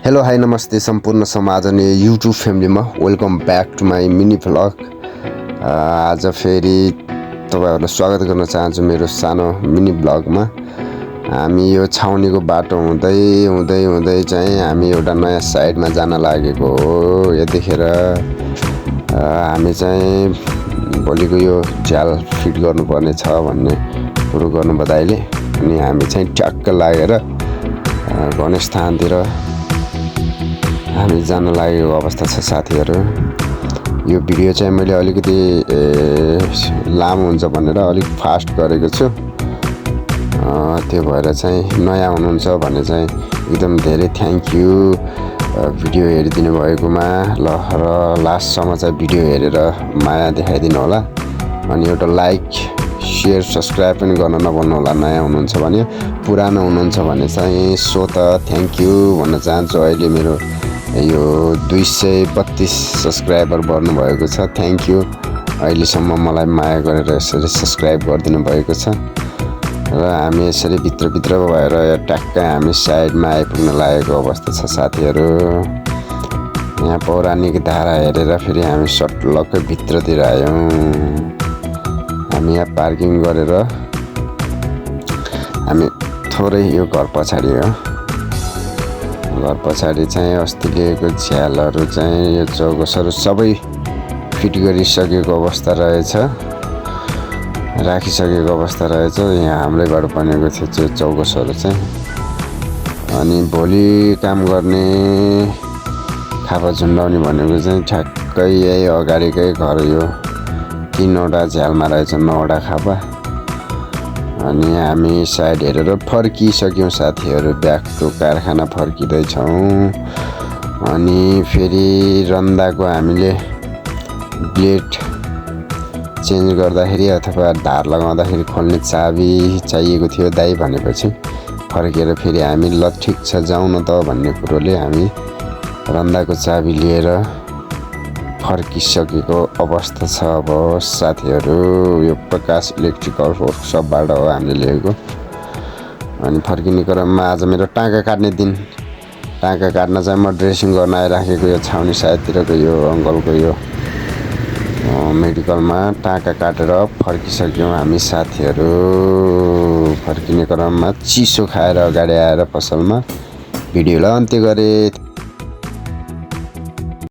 Hello hi नमस्ते सम्पूर्ण समाजने युट्युब फ्यामिलीमा welcome back to my mini vlog. आज फेरि तपाईँहरूलाई स्वागत गर्न चाहन्छु मेरो सानो मिनी भ्लगमा। हामी यो छाउनीको बाटो हुँदै हुँदै हुँदै चाहिँ हामी एउटा नयाँ साइडमा जान लागेको हो। यतिखेर हामी चाहिँ भोलिको यो झ्याल फिट गर्नुपर्ने छ भन्ने कुरो गर्नुभयो दाइले। अनि हामी चाहिँ ट्याक्क लागेर गणेश थानतिर हामी जान लागेको अवस्था छ साथीहरू। यो भिडियो चाहिँ मैले अलिकति लामो हुन्छ भनेर अलिक फास्ट गरेको छु। त्यो भएर चाहिँ नयाँ हुनुहुन्छ भने चाहिँ एकदम धेरै थ्याङ्क यू भिडियो हेरिदिनु भएकोमा। ल र लास्टसम्म चाहिँ भिडियो हेरेर माया देखाइदिनु होला। अनि एउटा लाइक सेयर सब्सक्राइब पनि गर्न नभन्नु होला नयाँ हुनुहुन्छ भने। पुरानो हुनुहुन्छ भने चाहिँ सो त थ्याङ्क यू भन्न चाहन्छु। अहिले मेरो यो 232 सब्सक्राइबर बढ्नु भएको छ। थ्याङ्क यू अहिलेसम्म मलाई माया गरेर यसरी सब्सक्राइब गरिदिनु भएको छ। र हामी यसरी भित्रभित्र भएर ट्याक्कै हामी साइडमा आइपुग्न लागेको अवस्था छ साथीहरू। यहाँ पौराणिक धारा हेरेर फेरि हामी सटलक्कै भित्रतिर आयौँ। हामी यहाँ पार्किङ गरेर हामी थोरै यो घर पछाडि हो। घर पछाडि चाहिँ अस्ति लिएको झ्यालहरू चाहिँ यो चौकसहरू सबै फिट गरिसकेको अवस्था रहेछ, राखिसकेको अवस्था रहेछ। यहाँ हाम्रै घर बनेको थियो त्यो चौकसहरू चाहिँ। अनि भोलि काम गर्ने खापा झुन्डाउने भनेको चाहिँ ठ्याक्कै यही अगाडिकै घर यो 3वटा झ्यालमा रहेछ 9वटा खापा। अनि हामी साइड हेरेर फर्किसक्यौँ साथीहरू। ब्याक टु कारखाना फर्किँदैछौँ। अनि फेरि रन्दाको हामीले ब्लेड चेन्ज गर्दाखेरि अथवा धार लगाउँदाखेरि खोल्ने चाबी चाहिएको थियो दाइ भनेपछि फर्केर फेरि हामी ल ठिक छ जाउँ न त भन्ने कुरोले हामी रन्दाको चाबी लिएर फर्किसकेको अवस्था छ अब साथीहरू। यो प्रकाश इलेक्ट्रिकल वर्कसपबाट हो हामीले लिएको। अनि फर्किने क्रममा आज मेरो टाँका काट्ने दिन। टाँका काट्न चाहिँ म ड्रेसिङ गर्न आइराखेको यो छाउनी साइडतिरको यो अङ्कलको यो मेडिकलमा टाँका काटेर फर्किसक्यौँ हामी साथीहरू। फर्किने क्रममा चिसो खाएर अगाडि आएर पसलमा भिडियोलाई अन्त्य गरेँ।